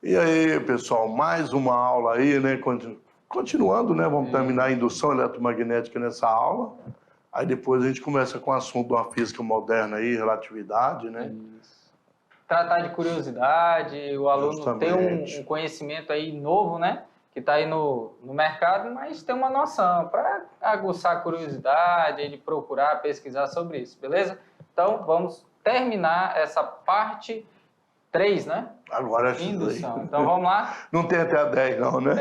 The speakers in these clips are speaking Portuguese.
E aí, pessoal, mais uma aula aí, né? Continuando, né? Vamos terminar a indução eletromagnética nessa aula. Aí depois a gente começa com o assunto da física moderna aí, relatividade, né? Isso. Tratar de curiosidade, o aluno Justamente. tem um conhecimento aí novo, né? Que está aí no mercado, mas tem uma noção para aguçar a curiosidade, ele procurar, pesquisar sobre isso, beleza? Então, vamos terminar essa parte 3, né? Agora é Indução. Então, vamos lá? Não tem até a 10 não, né?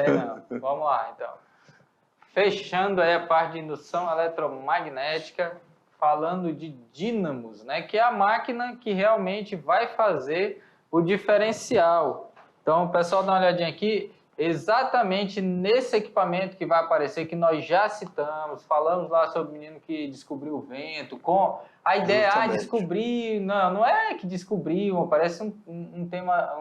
Não. Vamos lá, então. Fechando aí a parte de indução eletromagnética, falando de dínamos, né? Que é a máquina que realmente vai fazer o diferencial. Então, o pessoal dá uma olhadinha aqui, exatamente nesse equipamento que vai aparecer, que nós já citamos, falamos lá sobre o menino que descobriu o vento, com a ideia, descobrir, não é que descobriu, parece um tema,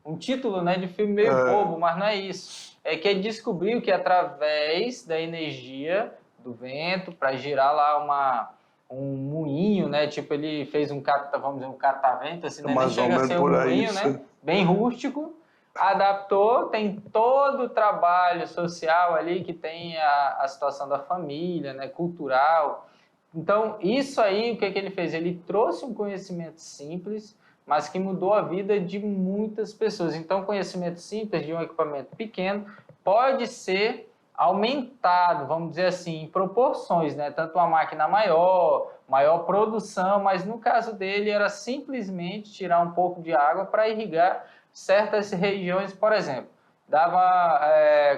um título, né, de filme meio bobo, mas não é isso. É que ele descobriu que através da energia do vento, para girar lá um moinho, né? Tipo, ele fez vamos dizer, um catavento, assim, né? Nem chega a ser um moinho, né? Bem rústico. Adaptou, tem todo o trabalho social ali, que tem a situação da família, né? Cultural. Então, isso aí, o que ele fez? Ele trouxe um conhecimento simples, mas que mudou a vida de muitas pessoas. Então, conhecimento simples de um equipamento pequeno pode ser aumentado, vamos dizer assim, em proporções, né? Tanto uma máquina maior produção, mas no caso dele era simplesmente tirar um pouco de água para irrigar certas regiões, por exemplo.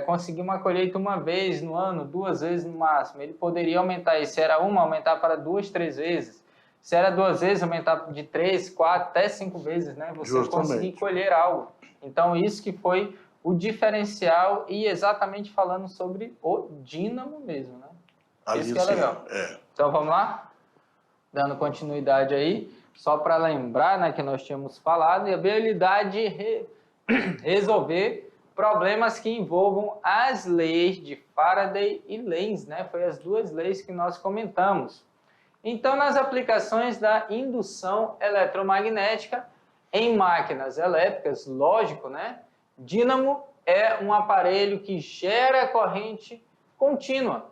Conseguir uma colheita uma vez no ano, 2 vezes no máximo. Ele poderia aumentar isso. Se era uma, aumentar para 2, 3 vezes. Se era 2 vezes, aumentar de 3, 4, até 5 vezes, né? Você conseguir colher algo. Então, isso que foi o diferencial e exatamente falando sobre o dínamo mesmo, né? Isso que é legal. Então, vamos lá? Dando continuidade aí, só para lembrar, né, que nós tínhamos falado, e a habilidade de resolver problemas que envolvam as leis de Faraday e Lenz, né? Foi as 2 leis que nós comentamos. Então, nas aplicações da indução eletromagnética em máquinas elétricas, lógico, né? Dínamo é um aparelho que gera corrente contínua,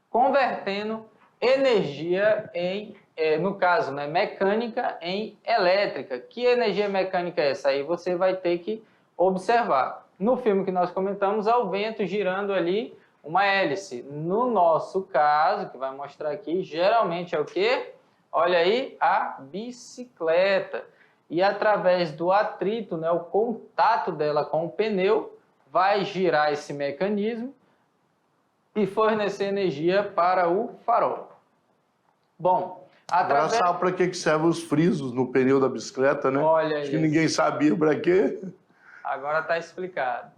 convertendo energia no caso, né, mecânica em elétrica. Que energia mecânica é essa? Aí você vai ter que observar. No filme que nós comentamos, há o vento girando ali uma hélice. No nosso caso, que vai mostrar aqui, geralmente é o quê? Olha aí, a bicicleta. E através do atrito, né, o contato dela com o pneu, vai girar esse mecanismo e fornecer energia para o farol. Bom, agora sabe para que servem os frisos no pneu da bicicleta, né? Olha Acho que ninguém sabia para quê. Agora está explicado.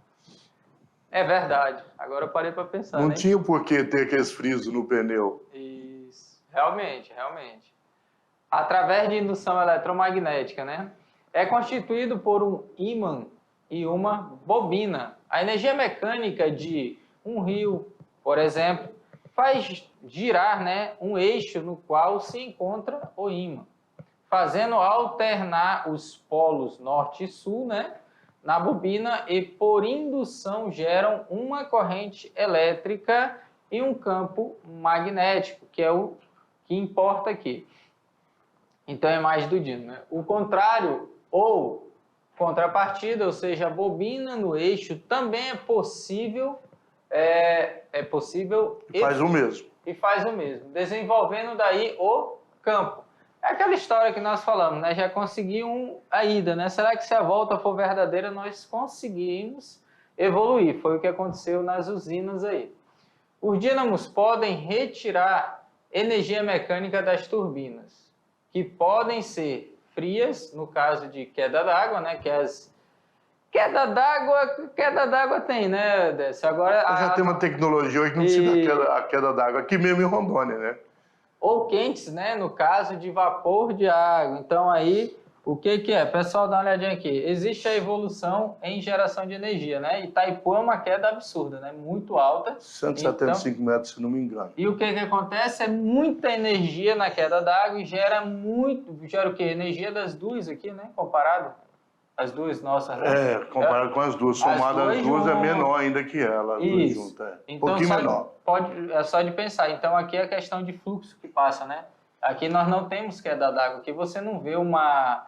É verdade. Agora eu parei para pensar. Não tinha por que ter aqueles frisos no pneu. Isso. Realmente. Através de indução eletromagnética, né? É constituído por um ímã e uma bobina. A energia mecânica de um rio, por exemplo, faz girar, né, um eixo no qual se encontra o ímã, fazendo alternar os polos norte e sul, né, na bobina, e por indução geram uma corrente elétrica e um campo magnético, que é o que importa aqui. Então, é mais do dínamo, né? O contrário ou contrapartida, ou seja, a bobina no eixo, também é possível. É possível e faz o mesmo. E faz o mesmo, desenvolvendo daí o campo. É aquela história que nós falamos, né? Já conseguimos a ida, né? Será que se a volta for verdadeira, nós conseguimos evoluir? Foi o que aconteceu nas usinas aí. Os dínamos podem retirar energia mecânica das turbinas, que podem ser frias, no caso de queda d'água, né? Que as queda d'água tem, né, Décio? Agora já tem uma tecnologia hoje que não precisa a queda d'água aqui mesmo em Rondônia, né? Ou quentes, né, no caso de vapor de água. Então aí, o que é? Pessoal, dá uma olhadinha aqui. Existe a evolução em geração de energia, né? Itaipu é uma queda absurda, né? Muito alta. 175 metros, se não me engano. E o que acontece? É muita energia na queda d'água e gera o quê? Energia das duas aqui, né? Comparado. As duas nossas, né? Comparado com as duas. Somada as duas é menor ainda que ela. Isso. Juntas, então, um pouquinho menor. É só de pensar. Então, aqui é a questão de fluxo que passa, né? Aqui nós não temos queda d'água. Aqui você não vê uma...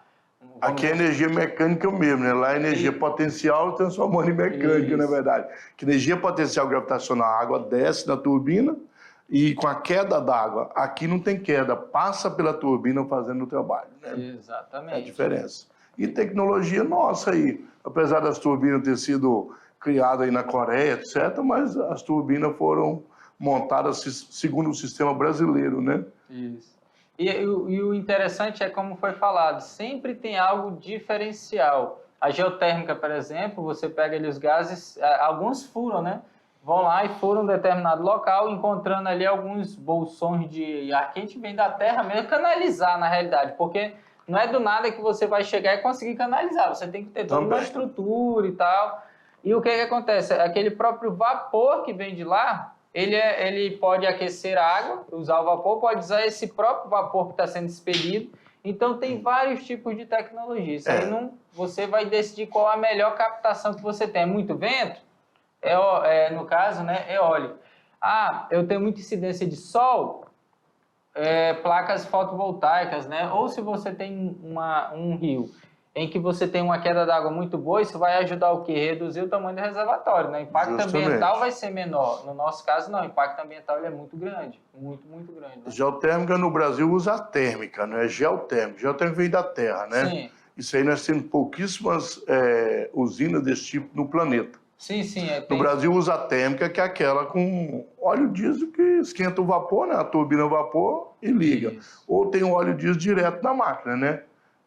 Aqui é energia mecânica mesmo, né? Lá é energia potencial transformando em mecânica, na verdade. Que energia potencial gravitacional, a água desce na turbina e com a queda d'água, aqui não tem queda, passa pela turbina fazendo o trabalho, né? Exatamente. É a diferença. E tecnologia nossa aí, apesar das turbinas ter sido criadas aí na Coreia, etc., mas as turbinas foram montadas segundo o sistema brasileiro, né? Isso. E o interessante é como foi falado, sempre tem algo diferencial. A geotérmica, por exemplo, você pega ali os gases, alguns furam, né? Vão lá e furam um determinado local, encontrando ali alguns bolsões de ar quente, vem da terra mesmo, canalizar na realidade, porque não é do nada que você vai chegar e conseguir canalizar, você tem que ter toda uma estrutura e tal. E o que acontece? Aquele próprio vapor que vem de lá, ele pode aquecer a água, usar o vapor, pode usar esse próprio vapor que está sendo expelido. Então, tem vários tipos de tecnologia. Isso aí você vai decidir qual a melhor captação que você tem. É muito vento? No caso, né, eólico. Eu tenho muita incidência de sol, placas fotovoltaicas, né? Ou se você tem um rio em que você tem uma queda d'água muito boa, isso vai ajudar o quê? Reduzir o tamanho do reservatório, né? O impacto ambiental vai ser menor. No nosso caso, não. O impacto ambiental ele é muito grande. Muito, muito grande. Né? Geotérmica no Brasil usa a térmica, não é geotérmica. Geotérmica vem da terra, né? Sim. Isso aí nós temos pouquíssimas usinas desse tipo no planeta. Sim, sim. No Brasil usa a térmica, que é aquela com óleo diesel que esquenta o vapor, né? A turbina a vapor e liga. Isso. Ou tem o óleo diesel direto na máquina, né?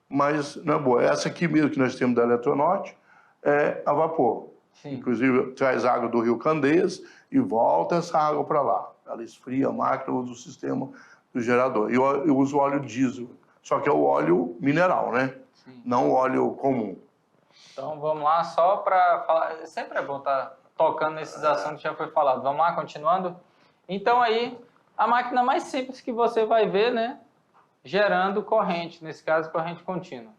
Mas, não é boa. Essa aqui mesmo que nós temos da Eletronorte é a vapor. Sim. Inclusive, traz água do Rio Candeias e volta essa água para lá. Ela esfria a máquina, usa o sistema do gerador. E eu uso óleo diesel, só que é o óleo mineral, né? Sim. Não o óleo comum. Então, vamos lá, só para falar... Sempre é bom estar tocando nesses assuntos que já foi falado. Vamos lá, continuando? Então, aí, a máquina mais simples que você vai ver, né? Gerando corrente, nesse caso, corrente contínua.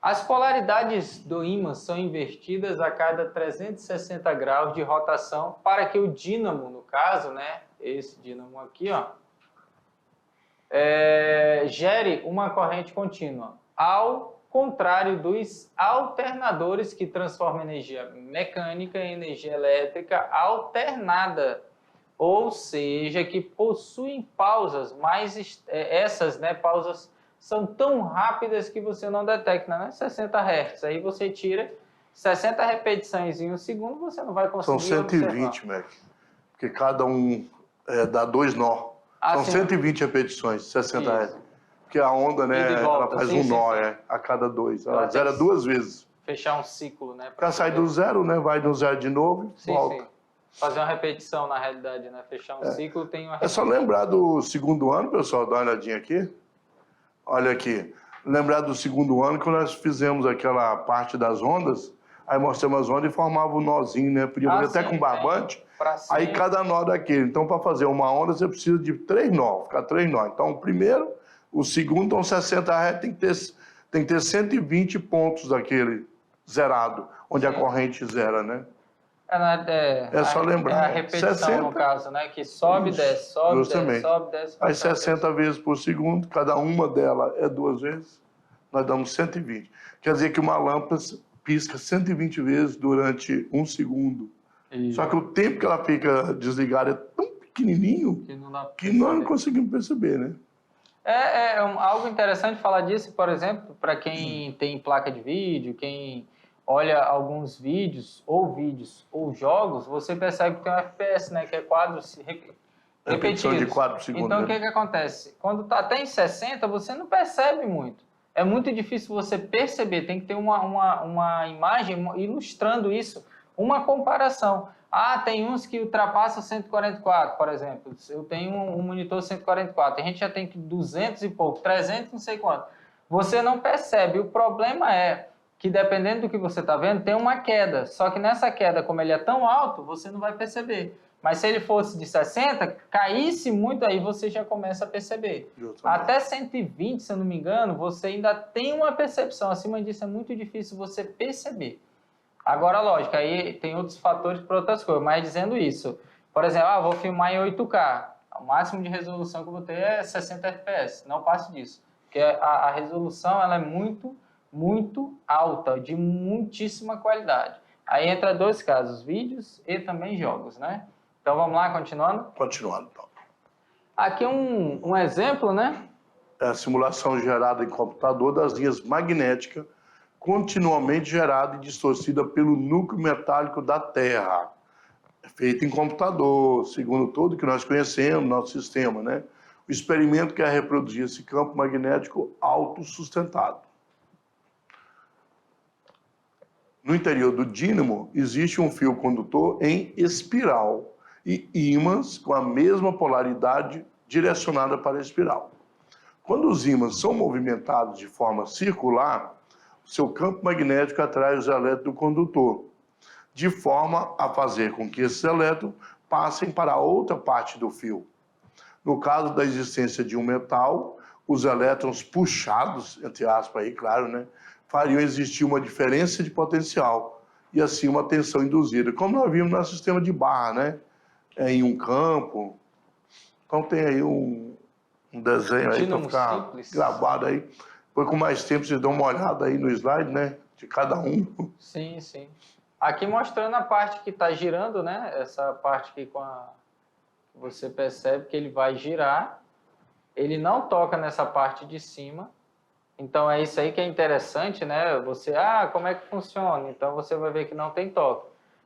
As polaridades do ímã são invertidas a cada 360 graus de rotação para que o dínamo, no caso, né, esse dínamo aqui, ó, gere uma corrente contínua, ao contrário dos alternadores que transformam energia mecânica em energia elétrica alternada. Ou seja, que possuem pausas, mas essas, né, pausas são tão rápidas que você não detecta, né? 60 Hz. Aí você tira 60 repetições em um segundo, você não vai conseguir São 120, Mac. Porque cada um dá 2 nó. São 120 repetições, 60 Hz. Porque a onda, né, ela faz nó a cada 2. Ela zera 2 vezes. Fechar um ciclo, né? Para sair do zero, né? Vai no zero de novo e volta. Sim. Fazer uma repetição, na realidade, né? Fechar um ciclo tem uma repetição. É só lembrar do segundo ano, pessoal, dá uma olhadinha aqui. Olha aqui. Lembrar do segundo ano que nós fizemos aquela parte das ondas, aí mostramos as ondas e formava um nozinho, né? Podia fazer até com barbante. Aí cada nó daquele. Então, para fazer uma onda, você precisa de 3 nó, ficar 3 nó. Então, o primeiro, o segundo, então 60 Hz tem que ter 120 pontos daquele zerado, onde a corrente zera, né? É só lembrar. É a repetição, 60, no caso, né? Que sobe, desce, sobe, justamente. Desce, sobe, desce. Aí 60 vezes por segundo, cada uma delas é 2 vezes, nós damos 120. Quer dizer que uma lâmpada pisca 120 vezes durante 1 segundo. Isso. Só que o tempo que ela fica desligada é tão pequenininho que nós não conseguimos perceber, né? Algo interessante falar disso, por exemplo, para quem tem placa de vídeo, quem olha alguns vídeos ou jogos, você percebe que tem um FPS, né, que é quadros repetidos. De quadro por segundo. Então, o que acontece? Quando está até em 60, você não percebe muito. É muito difícil você perceber, tem que ter uma imagem ilustrando isso, uma comparação. Tem uns que ultrapassam 144, por exemplo. Eu tenho um monitor 144, a gente já tem 200 e pouco, 300 não sei quanto. Você não percebe, o problema é que dependendo do que você está vendo, tem uma queda. Só que nessa queda, como ele é tão alto, você não vai perceber. Mas se ele fosse de 60, caísse muito, aí você já começa a perceber. Justamente. Até 120, se eu não me engano, você ainda tem uma percepção. Acima disso é muito difícil você perceber. Agora, lógico, aí tem outros fatores para outras coisas, mas dizendo isso, por exemplo, vou filmar em 8K, o máximo de resolução que eu vou ter é 60 FPS, não passe disso, porque a resolução ela é muito, muito alta, de muitíssima qualidade. Aí entra dois casos, vídeos e também jogos, né? Então vamos lá, continuando? Continuando, então. Aqui um exemplo, né? É a simulação gerada em computador das linhas magnéticas continuamente gerada e distorcida pelo núcleo metálico da Terra. É feita em computador, segundo tudo que nós conhecemos, nosso sistema, né? O experimento quer reproduzir esse campo magnético autossustentado. No interior do dínamo, existe um fio condutor em espiral e ímãs com a mesma polaridade direcionada para a espiral. Quando os ímãs são movimentados de forma circular, seu campo magnético atrai os elétrons do condutor, de forma a fazer com que esses elétrons passem para outra parte do fio. No caso da existência de um metal, os elétrons puxados, entre aspas aí, claro, né, fariam existir uma diferença de potencial e assim uma tensão induzida, como nós vimos no sistema de barra, né, em um campo. Então tem aí um desenho aí para ficar simples, gravado aí. Depois, com mais tempo, vocês dão uma olhada aí no slide, né? De cada um. Sim, sim. Aqui mostrando a parte que está girando, né? Essa parte aqui você percebe que ele vai girar. Ele não toca nessa parte de cima. Então, é isso aí que é interessante, né? Você, como é que funciona? Então, você vai ver que não tem toque.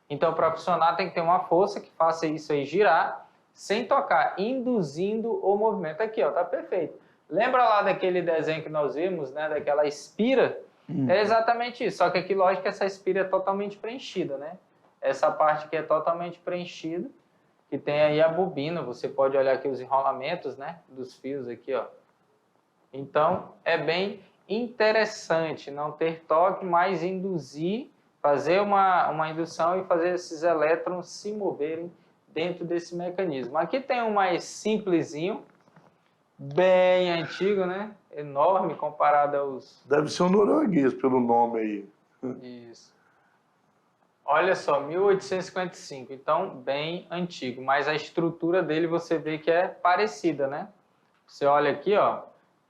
Então, para funcionar, tem que ter uma força que faça isso aí girar sem tocar, induzindo o movimento. Aqui, ó, tá perfeito. Lembra lá daquele desenho que nós vimos, né, daquela espira? É exatamente isso, só que aqui, lógico, essa espira é totalmente preenchida, né? Essa parte aqui é totalmente preenchida, que tem aí a bobina, você pode olhar aqui os enrolamentos, né, dos fios aqui, ó. Então, é bem interessante não ter toque, mas induzir, fazer uma indução e fazer esses elétrons se moverem dentro desse mecanismo. Aqui tem um mais simplesinho, bem antigo, né? Enorme comparado aos... Deve ser um norueguês pelo nome aí. Isso. Olha só, 1855, então bem antigo, mas a estrutura dele você vê que é parecida, né? Você olha aqui, ó,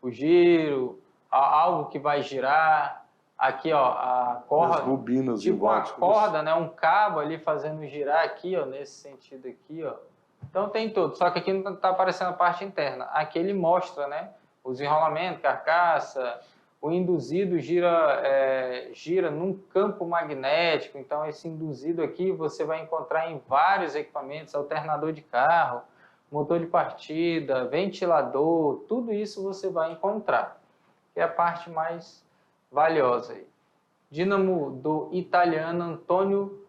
o giro, algo que vai girar, aqui, ó, a corda, as bobinas, tipo uma corda, né? Um cabo ali fazendo girar aqui, ó, nesse sentido aqui, ó. Então tem tudo, só que aqui não está aparecendo a parte interna. Aqui ele mostra, né, os enrolamentos, carcaça, o induzido gira num campo magnético. Então esse induzido aqui você vai encontrar em vários equipamentos, alternador de carro, motor de partida, ventilador, tudo isso você vai encontrar. Que é a parte mais valiosa aí. Dínamo do italiano Antonio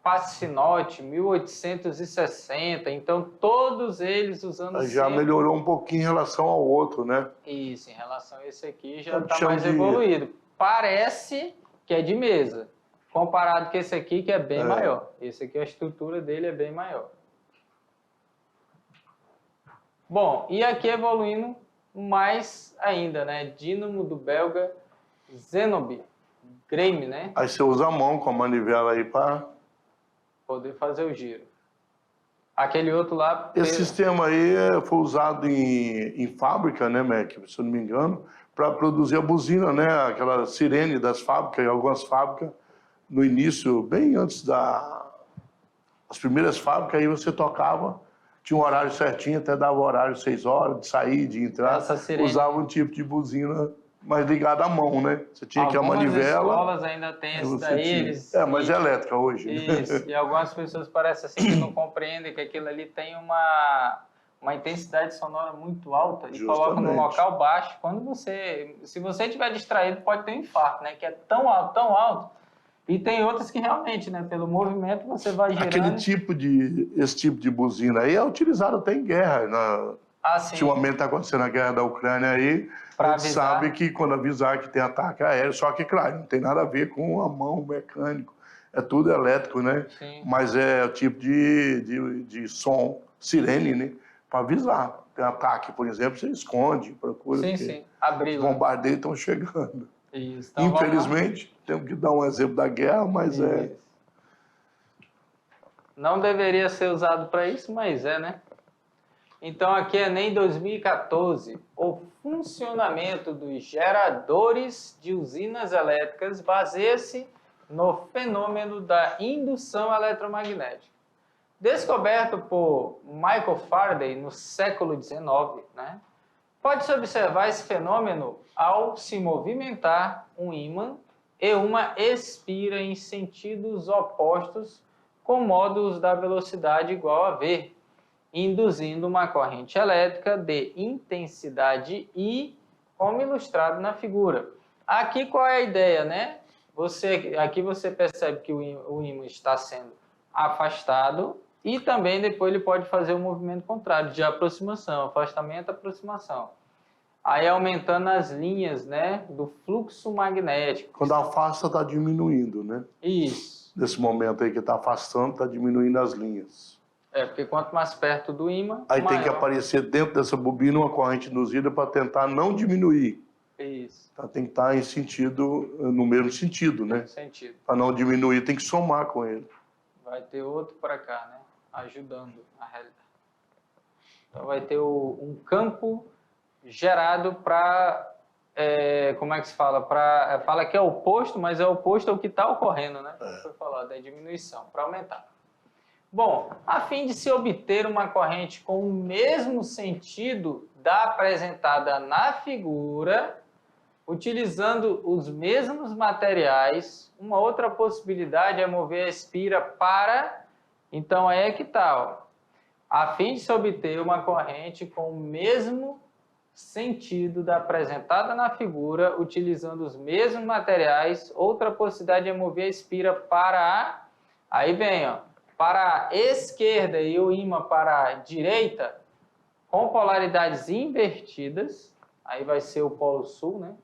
Passinotti, 1860, então todos eles usando já sempre... melhorou um pouquinho em relação ao outro, né? Isso, em relação a esse aqui já está mais evoluído. Parece que é de mesa, comparado com esse aqui que é bem maior. Esse aqui, a estrutura dele é bem maior. Bom, e aqui evoluindo mais ainda, né? Dínamo do belga Zenobi, Grêmio, né? Aí você usa a mão com a manivela aí para... poder fazer o giro. Aquele outro lá... Esse sistema aí foi usado em fábrica, né, Mac, se eu não me engano, para produzir a buzina, né, aquela sirene das fábricas, algumas fábricas, no início, bem antes as primeiras fábricas, aí você tocava, tinha um horário certinho, até dava o horário 6 horas, de sair, de entrar, usava um tipo de buzina mais ligado à mão, né? Você tinha que a manivela... Algumas escolas ainda tem esse daí. mas é elétrica hoje. Isso, e algumas pessoas parecem assim que não compreendem que aquilo ali tem uma intensidade sonora muito alta e colocam no local baixo. Se você estiver distraído, pode ter um infarto, né? Que é tão alto. E tem outras que realmente, né? Pelo movimento, você vai girando... Esse tipo de buzina aí é utilizado até em guerra, ultimamente está acontecendo a guerra da Ucrânia aí, a gente sabe que quando avisar que tem ataque aéreo, só que, claro, não tem nada a ver com a mão, o mecânico. é tudo elétrico, né? Sim. Mas é o tipo de som, sirene, né? Para avisar. Tem ataque, por exemplo, você esconde, procura. Sim, sim. Abrir Os lá. bombardeios estão chegando. Isso. Então, Infelizmente, temos que dar um exemplo da guerra, mas isso. Não deveria ser usado para isso, mas é, né? Então, aqui é Enem 2014. O funcionamento dos geradores de usinas elétricas baseia-se no fenômeno da indução eletromagnética. Descoberto por Michael Faraday no século XIX, né? Pode-se observar esse fenômeno ao se movimentar um ímã e uma espira em sentidos opostos com módulos da velocidade igual a v, induzindo uma corrente elétrica de intensidade I, como ilustrado na figura. Aqui qual é a ideia, né? Aqui você percebe que o ímã está sendo afastado e também depois ele pode fazer o movimento contrário, de aproximação, afastamento, aproximação. Aí aumentando as linhas, né, do fluxo magnético. Quando afasta, está diminuindo, né? Isso. Nesse momento aí que está afastando, está diminuindo as linhas. É, porque quanto mais perto do ímã, aí maior. Tem que aparecer dentro dessa bobina uma corrente induzida para tentar não diminuir. Isso. Tá, tem que estar em sentido, no mesmo sentido, né? Sentido. Para não diminuir, tem que somar com ele. Vai ter outro para cá, né? Ajudando a realidade. Então vai ter um campo gerado para, como é que se fala? Fala que é oposto, mas é oposto ao que está ocorrendo, né? Foi falado, é diminuição, para aumentar. Bom, a fim de se obter uma corrente com o mesmo sentido da apresentada na figura, utilizando os mesmos materiais, uma outra possibilidade é mover a espira para... Então, aí é que tal. A fim de se obter uma corrente com o mesmo sentido da apresentada na figura, utilizando os mesmos materiais, outra possibilidade é mover a espira para a... Aí vem, ó, para a esquerda e o ímã para a direita, com polaridades invertidas, aí vai ser o polo sul, né?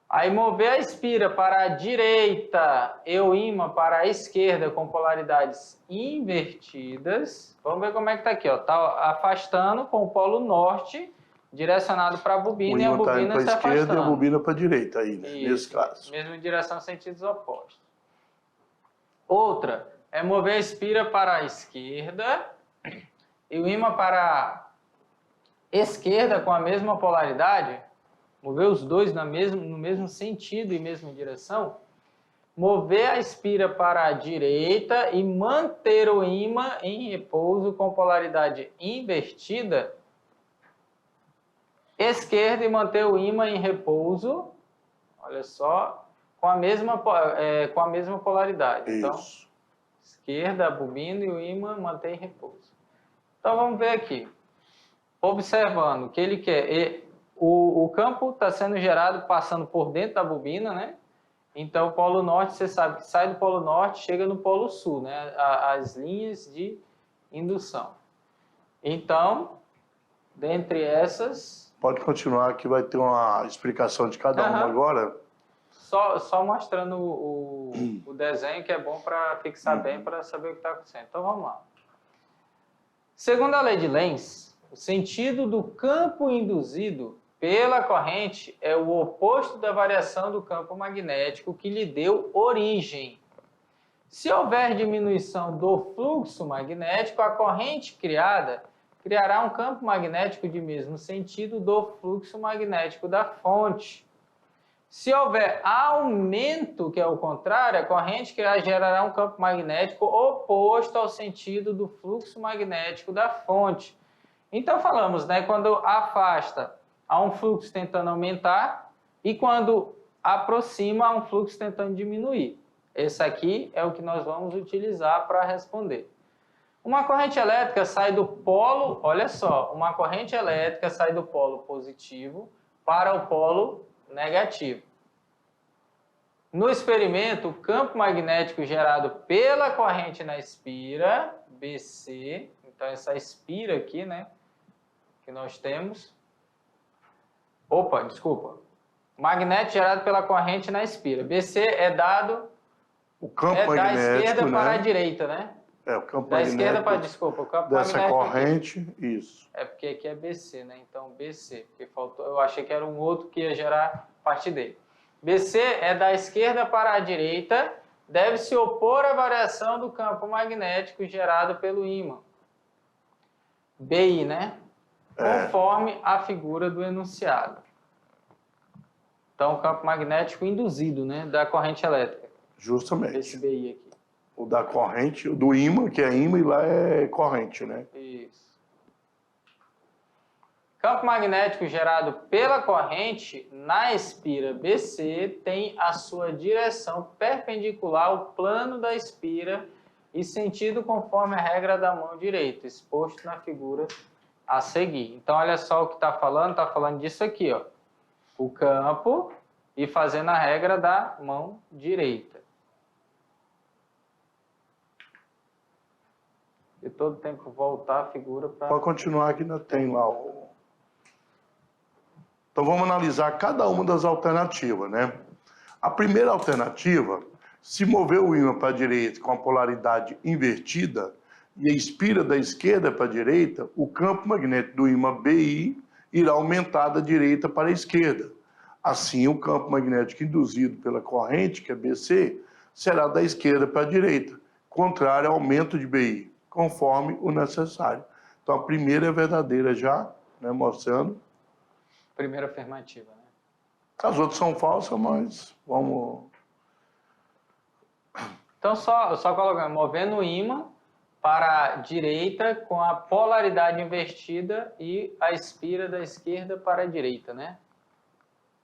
Aí mover a espira para a direita e o ímã para a esquerda com polaridades invertidas. Vamos ver como é que está aqui, ó. Tá afastando com o polo norte direcionado para a bobina e a bobina se afastando. O ímã está indo para a esquerda e a bobina para a direita aí, né? Nesse caso. Mesmo em direção sentidos opostos. Outra é mover a espira para a esquerda e o ímã para a esquerda com a mesma polaridade. Mover os dois no mesmo sentido e mesma direção. Mover a espira para a direita e manter o ímã em repouso com polaridade invertida. Esquerda e manter o ímã em repouso, olha só, com a mesma polaridade. Isso. Então, esquerda, a bobina e o ímã mantém em repouso. Então, vamos ver aqui. Observando o que ele quer. O campo está sendo gerado passando por dentro da bobina, né? Então, o polo norte, você sabe que sai do polo norte, chega no polo sul, né? As linhas de indução. Então, dentre essas... Pode continuar que vai ter uma explicação de cada uma agora. Só mostrando o desenho, que é bom para fixar bem, para saber o que está acontecendo. Então, vamos lá. Segundo a lei de Lenz, o sentido do campo induzido pela corrente é o oposto da variação do campo magnético que lhe deu origem. Se houver diminuição do fluxo magnético, a corrente criada criará um campo magnético de mesmo sentido do fluxo magnético da fonte. Se houver aumento, que é o contrário, a corrente criada gerará um campo magnético oposto ao sentido do fluxo magnético da fonte. Então falamos, né, quando afasta, há um fluxo tentando aumentar e quando aproxima, há um fluxo tentando diminuir. Esse aqui é o que nós vamos utilizar para responder. Uma corrente elétrica sai do polo, olha só, uma corrente elétrica sai do polo positivo para o polo negativo. No experimento, o campo magnético gerado pela corrente na espira, BC, então essa espira aqui, né, que nós temos, magnético gerado pela corrente na espira, BC é dado o campo É da magnético, esquerda né? para a direita, né? É, o campo Da magnético esquerda para, desculpa, o campo dessa magnético corrente, aqui. isso. É porque aqui é BC, né? Então BC, porque faltou, eu achei que era um outro que ia gerar parte dele. BC é da esquerda para a direita, deve se opor à variação do campo magnético gerado pelo ímã. BI, né? Conforme a figura do enunciado. Então, o campo magnético induzido, né? Da corrente elétrica. Justamente. Esse BI aqui. O da corrente, o do ímã, que é ímã, e lá é corrente, né? Isso. Campo magnético gerado pela corrente na espira BC tem a sua direção perpendicular ao plano da espira e sentido conforme a regra da mão direita, exposto na figura a seguir. Então, olha só o que está falando disso aqui, ó. O campo e fazendo a regra da mão direita. E todo tempo voltar a figura para... Pode continuar que ainda tem lá o... Então vamos analisar cada uma das alternativas, né? A primeira alternativa, se mover o ímã para a direita com a polaridade invertida e a espira da esquerda para a direita, o campo magnético do ímã BI irá aumentar da direita para a esquerda. Assim, o campo magnético induzido pela corrente, que é BC, será da esquerda para a direita, contrário ao aumento de BI, conforme o necessário. Então, a primeira é verdadeira já, né, mostrando. Primeira afirmativa, né? As outras são falsas, mas vamos... Então, só colocando, movendo o ímã para a direita com a polaridade invertida e a espira da esquerda para a direita, né?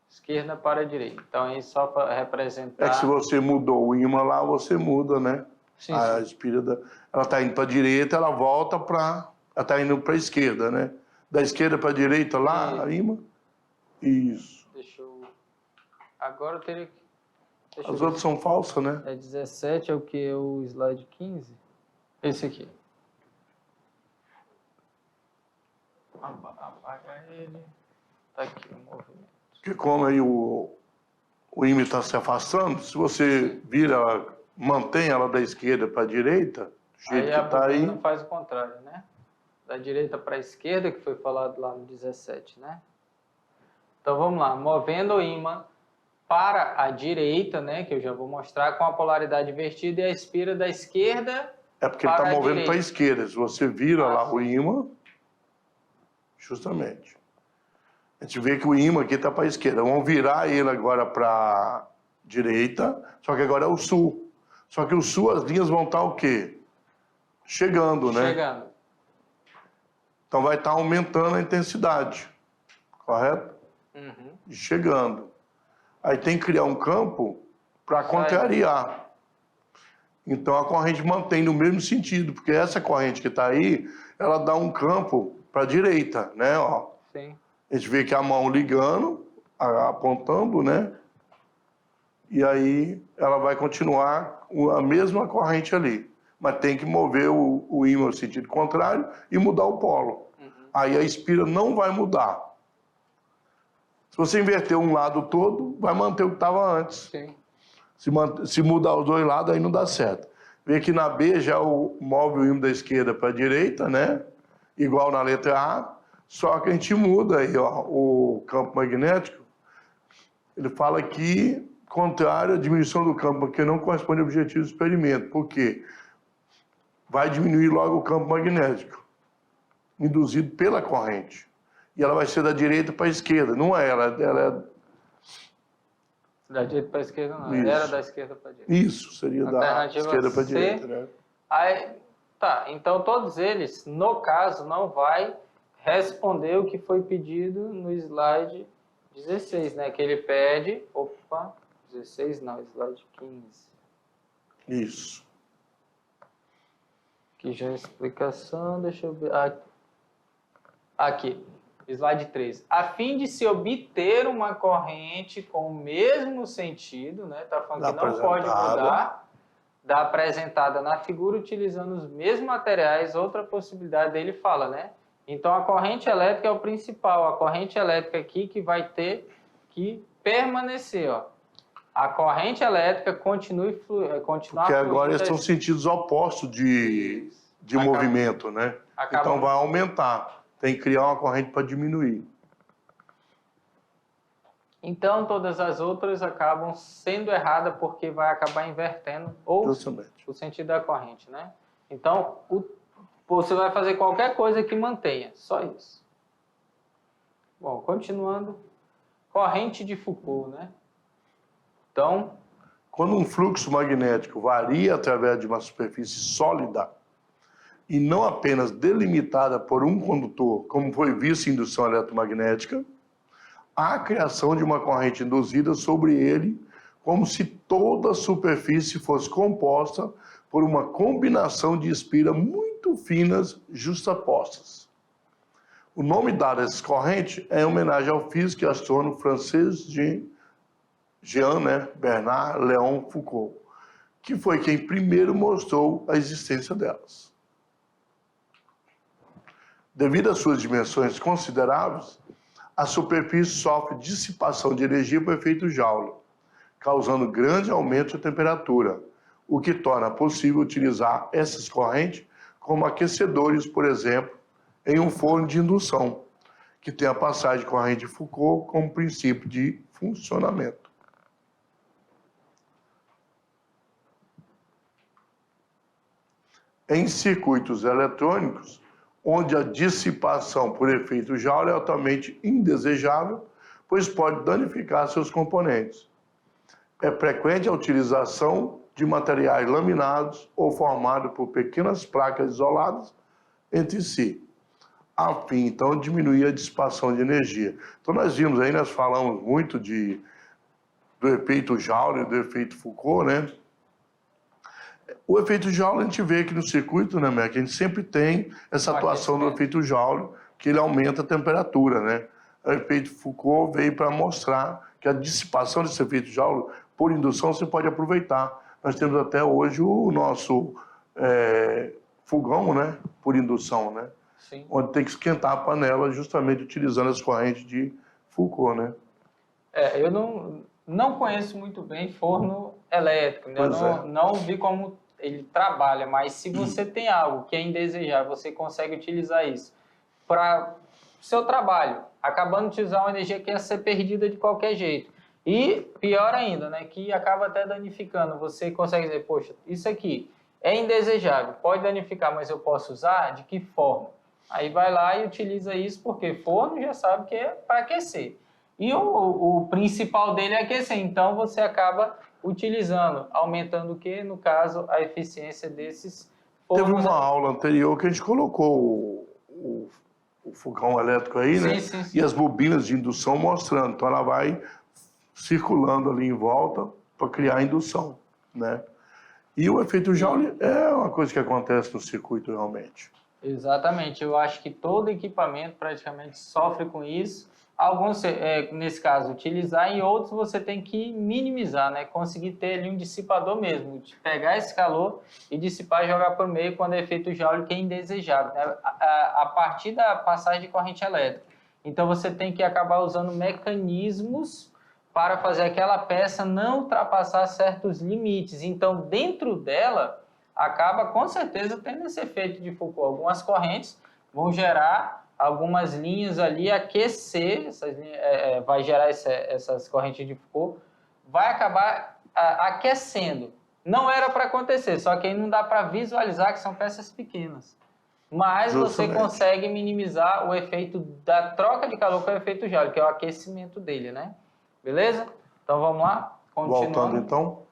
Esquerda para a direita. Então, aí só para representar... É que se você mudou o ímã lá, você muda, né? Sim, a sim. espira ela está indo para a direita, ela volta para... Ela está indo para a esquerda, né? Da esquerda para a direita lá, a ímã. Isso. Deixa eu... Agora eu teria que... As outras são falsas, né? É 17, é o que? É o slide 15? Esse aqui. Apaga ele. Tá aqui o movimento. Porque como aí o ímã está se afastando, se você vira, mantém ela da esquerda para a direita, do jeito Aí que está aí... não faz o contrário, né? Da direita para a esquerda, que foi falado lá no 17, né? Então vamos lá, movendo o ímã para a direita, né, que eu já vou mostrar, com a polaridade invertida e a espira da esquerda. É porque ele está movendo para a esquerda. Se você vira lá sim. o ímã, justamente. A gente vê que o ímã aqui está para a esquerda. Vamos virar ele agora para a direita, só que agora é o sul. Só que o sul, as linhas vão estar o quê? Chegando, né? Chegando. Então vai estar aumentando a intensidade, correto? Uhum. E chegando. Aí tem que criar um campo para contrariar. Então a corrente mantém no mesmo sentido, porque essa corrente que está aí, ela dá um campo para a direita, né? Ó. Sim. A gente vê que a mão ligando, apontando, né? E aí ela vai continuar a mesma corrente ali. Mas tem que mover o ímã no sentido contrário e mudar o polo. Uhum. Aí a espira não vai mudar. Se você inverter um lado todo, vai manter o que estava antes. Sim. Se mudar os dois lados, aí não dá certo. Vê que na B já move o ímã da esquerda para a direita, né? Igual na letra A, só que a gente muda aí, ó, o campo magnético. Ele fala aqui, contrário à diminuição do campo, porque não corresponde ao objetivo do experimento. Por quê? Vai diminuir logo o campo magnético, induzido pela corrente. E ela vai ser da direita para a esquerda, não é? Ela é... Da direita para a esquerda não, Isso. era da esquerda para a direita. Isso, seria da esquerda para a C, direita, né? Aí, tá, então todos eles, no caso, não vai responder o que foi pedido no slide 16, né? Que ele pede... Opa, 16 não, slide 15. Isso. Aqui já é a explicação, deixa eu ver... Aqui, slide 13. A fim de se obter uma corrente com o mesmo sentido, né? Tá falando que não pode mudar, da apresentada na figura utilizando os mesmos materiais, outra possibilidade dele fala, né? Então a corrente elétrica é o principal, a corrente elétrica aqui que vai ter que permanecer, ó. a corrente elétrica continua Porque agora eles são sentidos opostos de movimento, né? Então vai aumentar. Tem que criar uma corrente para diminuir. Então todas as outras acabam sendo erradas porque vai acabar invertendo o sentido da corrente, né? Então você vai fazer qualquer coisa que mantenha, só isso. Bom, continuando, corrente de Foucault, né? Então, quando um fluxo magnético varia através de uma superfície sólida e não apenas delimitada por um condutor, como foi visto em indução eletromagnética, há a criação de uma corrente induzida sobre ele, como se toda a superfície fosse composta por uma combinação de espiras muito finas justapostas. O nome dado a essa corrente é em homenagem ao físico e astrônomo francês Jean-Bernard Léon Foucault, que foi quem primeiro mostrou a existência delas. Devido às suas dimensões consideráveis, a superfície sofre dissipação de energia por efeito Joule, causando grande aumento de temperatura, o que torna possível utilizar essas correntes como aquecedores, por exemplo, em um forno de indução, que tem a passagem de corrente de Foucault como princípio de funcionamento. Em circuitos eletrônicos, onde a dissipação por efeito Joule é altamente indesejável, pois pode danificar seus componentes. É frequente a utilização de materiais laminados ou formados por pequenas placas isoladas entre si, a fim, então, de diminuir a dissipação de energia. Então, nós vimos aí, nós falamos muito do efeito Joule e do efeito Foucault, né? O efeito Joule a gente vê aqui no circuito, né, Mac? A gente sempre tem essa atuação do efeito Joule, que ele aumenta a temperatura, né? O efeito Foucault veio para mostrar que a dissipação desse efeito Joule, por indução, você pode aproveitar. Nós temos até hoje o nosso fogão, né? Por indução, né? Sim. Onde tem que esquentar a panela justamente utilizando as correntes de Foucault, né? Eu não conheço muito bem forno elétrico, né? Não vi como ele trabalha, mas se você tem algo que é indesejável, você consegue utilizar isso para o seu trabalho, acabando de utilizar uma energia que ia ser perdida de qualquer jeito. E pior ainda, né, que acaba até danificando. Você consegue dizer, poxa, isso aqui é indesejável, pode danificar, mas eu posso usar? De que forma? Aí vai lá e utiliza isso, porque forno já sabe que é para aquecer. E o principal dele é aquecer, então você acaba utilizando, aumentando o que? No caso, a eficiência desses fornos. Teve uma aula anterior que a gente colocou o fogão elétrico aí, né? Sim. E as bobinas de indução mostrando. Então ela vai circulando ali em volta para criar a indução, né? E o efeito Joule é uma coisa que acontece no circuito realmente. Exatamente. Eu acho que todo equipamento praticamente sofre com isso. Alguns, nesse caso, utilizar, e outros você tem que minimizar, né? Conseguir ter ali um dissipador mesmo, de pegar esse calor e dissipar e jogar por meio quando é efeito Joule, que é indesejável, né? A partir da passagem de corrente elétrica. Então você tem que acabar usando mecanismos para fazer aquela peça não ultrapassar certos limites. Então, dentro dela, acaba com certeza tendo esse efeito de Foucault. Algumas correntes vão gerar algumas linhas ali, aquecer, vai gerar essas correntes de Foucault, vai acabar aquecendo. Não era para acontecer, só que aí não dá para visualizar que são peças pequenas. Mas Justamente. Você consegue minimizar o efeito da troca de calor com o efeito Joule, que é o aquecimento dele, né? Beleza? Então vamos lá? Continuando. Voltando então.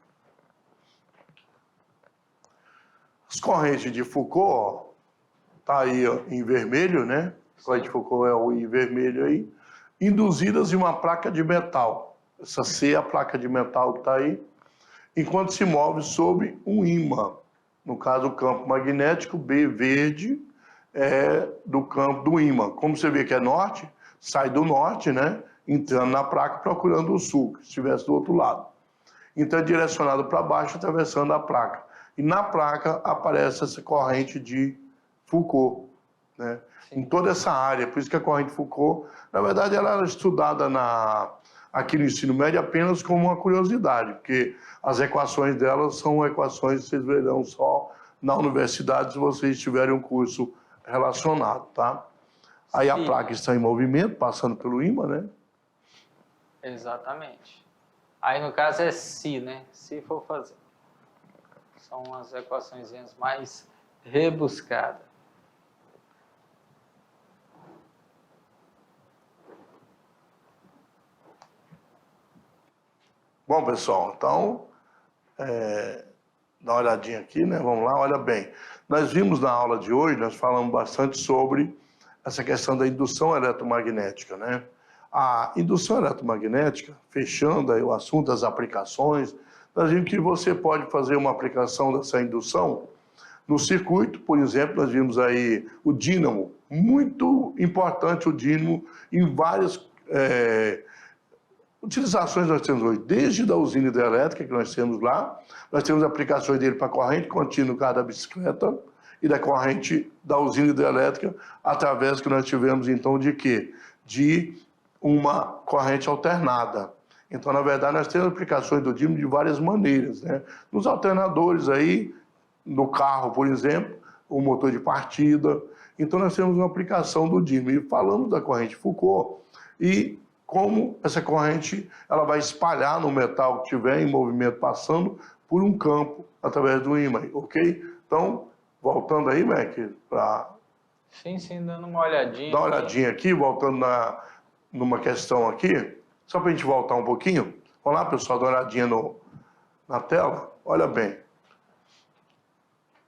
As correntes de Foucault, tá aí ó, em vermelho, né? A corrente de Foucault é o em vermelho aí. Induzidas em uma placa de metal. Essa C é a placa de metal que está aí. Enquanto se move sob um ímã. No caso, o campo magnético, B verde, é do campo do ímã. Como você vê que é norte, sai do norte, né? Entrando na placa, procurando o sul, que estivesse do outro lado. Então é direcionado para baixo, atravessando a placa. E na placa aparece essa corrente de Foucault, né? Em toda essa área. Por isso que a corrente de Foucault, na verdade, ela era estudada aqui no ensino médio apenas como uma curiosidade, porque as equações delas são equações que vocês verão só na universidade se vocês tiverem um curso relacionado, tá? Aí a placa está em movimento, passando pelo ímã, né? Exatamente. Aí no caso é se, né? Se for fazer. São umas equações mais rebuscadas. Bom, pessoal, então, dá uma olhadinha aqui, né? Vamos lá, olha bem. Nós vimos na aula de hoje, nós falamos bastante sobre essa questão da indução eletromagnética, né? A indução eletromagnética, fechando aí o assunto das aplicações, nós vimos que você pode fazer uma aplicação dessa indução no circuito, por exemplo, nós vimos aí o dínamo, muito importante o dínamo em várias utilizações nós temos hoje, desde da usina hidrelétrica que nós temos lá, nós temos aplicações dele para corrente contínua no caso da bicicleta e da corrente da usina hidrelétrica, através que nós tivemos então de quê? De uma corrente alternada. Então, na verdade, nós temos aplicações do dínamo de várias maneiras, né? Nos alternadores aí, no carro, por exemplo, o motor de partida. Então, nós temos uma aplicação do dínamo. E falamos da corrente Foucault e como essa corrente ela vai espalhar no metal que estiver em movimento passando por um campo através do ímã, ok? Então, voltando aí, Mac, para... Sim, dando uma olhadinha. Dá uma olhadinha aqui, voltando numa questão aqui, só para a gente voltar um pouquinho. Vamos lá, pessoal, dá uma olhadinha na tela. Olha bem.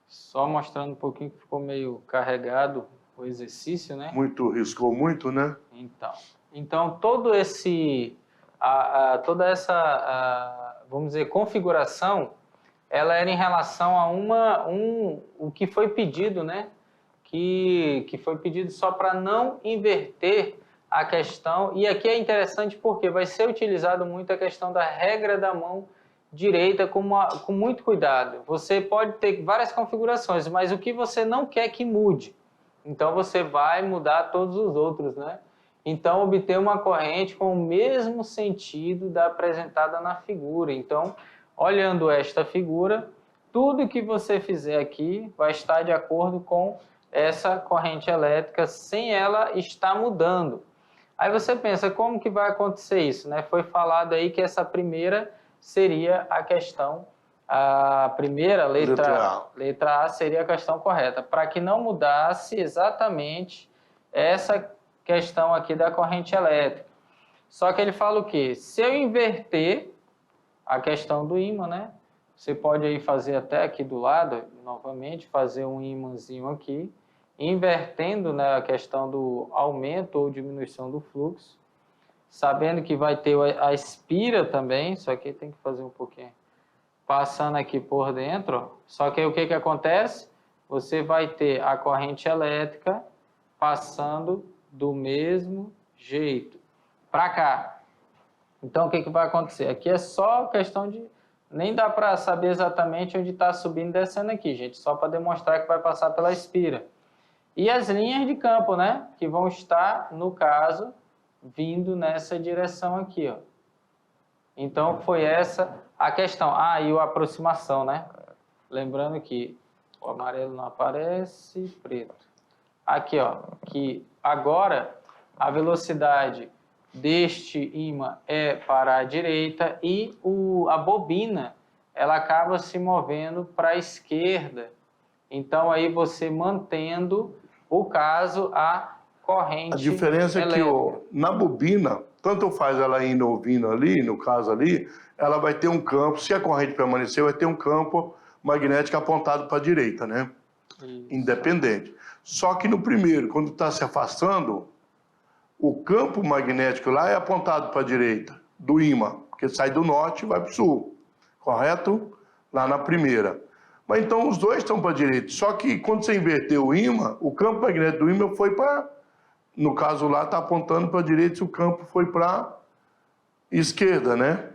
Só mostrando um pouquinho que ficou meio carregado o exercício, né? Riscou muito, né? Então todo esse, toda essa, vamos dizer, configuração, ela era em relação a o que foi pedido, né? Que foi pedido só para não inverter a questão. E aqui é interessante porque vai ser utilizado muito a questão da regra da mão direita com muito cuidado. Você pode ter várias configurações, mas o que você não quer que mude. Então você vai mudar todos os outros, né? Então, obter uma corrente com o mesmo sentido da apresentada na figura. Então, olhando esta figura, tudo que você fizer aqui vai estar de acordo com essa corrente elétrica, sem ela estar mudando. Aí você pensa, como que vai acontecer isso, né? Foi falado aí que essa primeira seria a questão, a primeira letra A seria a questão correta, para que não mudasse exatamente essa questão aqui da corrente elétrica. Só que ele fala o quê? Se eu inverter a questão do ímã, né? Você pode aí fazer até aqui do lado, novamente, fazer um ímãzinho aqui, invertendo, né, a questão do aumento ou diminuição do fluxo, sabendo que vai ter a espira também, só que tem que fazer um pouquinho, passando aqui por dentro, ó. Só que aí o que acontece? Você vai ter a corrente elétrica passando do mesmo jeito para cá. Então, o que vai acontecer? Aqui é só questão de... Nem dá para saber exatamente onde está subindo e descendo aqui, gente. Só para demonstrar que vai passar pela espira. E as linhas de campo, né? Que vão estar, no caso, vindo nessa direção aqui, ó. Então, foi essa a questão. E a aproximação, né? Lembrando que o amarelo não aparece, preto. Aqui, ó, que agora a velocidade deste ímã é para a direita e a bobina, ela acaba se movendo para a esquerda. Então, aí você mantendo, o caso, a corrente. A diferença é que na bobina, tanto faz ela indo ou vindo ali, no caso ali, ela vai ter um campo, se a corrente permanecer, vai ter um campo magnético apontado para a direita, né? Isso. Independente. Só que no primeiro, quando está se afastando, o campo magnético lá é apontado para a direita, do ímã, porque sai do norte e vai para o sul, correto? Lá na primeira. Mas então os dois estão para a direita, só que quando você inverteu o ímã, o campo magnético do ímã foi para, no caso lá está apontando para a direita e o campo foi para a esquerda, né?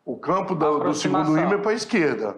O campo do segundo ímã é para a esquerda.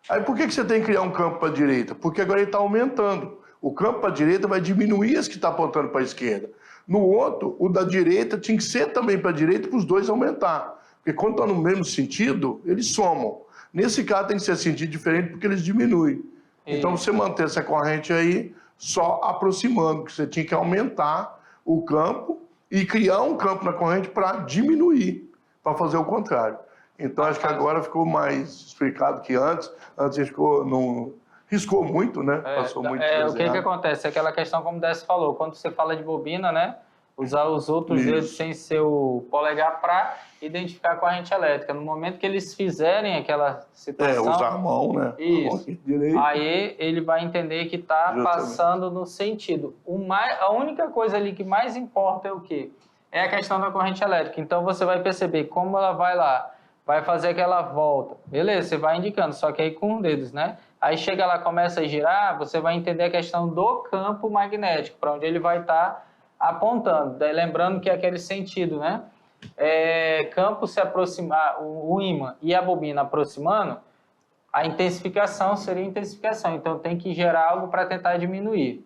Aí por que você tem que criar um campo para a direita? Porque agora ele está aumentando. O campo para a direita vai diminuir as que está apontando para a esquerda. No outro, o da direita tinha que ser também para a direita para os dois aumentar. Porque quando estão no mesmo sentido, eles somam. Nesse caso tem que ser sentido diferente porque eles diminuem. Então você manter essa corrente aí só aproximando, porque você tinha que aumentar o campo e criar um campo na corrente para diminuir, para fazer o contrário. Então acho que agora ficou mais explicado que antes. Antes ficou, não, riscou muito, né? Passou muito. O que acontece? Aquela questão, como o Décio falou, quando você fala de bobina, né? Usar os outros dedos sem ser o polegar para identificar a corrente elétrica. No momento que eles fizerem aquela situação... usar a mão, né? Isso. Aí ele vai entender que está passando no sentido. A única coisa ali que mais importa é o quê? É a questão da corrente elétrica. Então você vai perceber como ela vai lá, vai fazer aquela volta. Beleza, você vai indicando, só que aí com os dedos, né? Aí chega lá, começa a girar, você vai entender a questão do campo magnético, para onde ele vai estar apontando. Lembrando que é aquele sentido, né? Campo se aproximar, o ímã e a bobina aproximando, a intensificação seria intensificação. Então tem que gerar algo para tentar diminuir.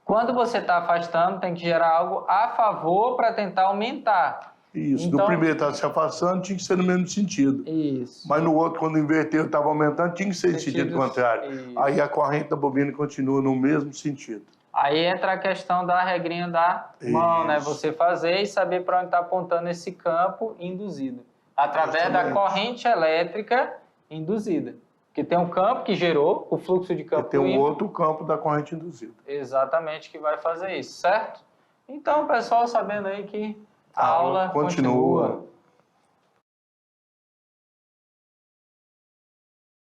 Quando você está afastando, tem que gerar algo a favor para tentar aumentar. Isso, então, no primeiro estava se afastando, tinha que ser no mesmo sentido. Isso. Mas no outro, quando inverteu, estava aumentando, tinha que ser no sentido contrário. Isso. Aí a corrente da bobina continua no mesmo sentido. Aí entra a questão da regrinha da mão, né? Você fazer e saber para onde está apontando esse campo induzido. Através da corrente elétrica induzida. Porque tem um campo que gerou o fluxo de campo. E tem um outro campo da corrente induzida. Exatamente, que vai fazer isso, certo? Então, pessoal, sabendo aí que a aula continua.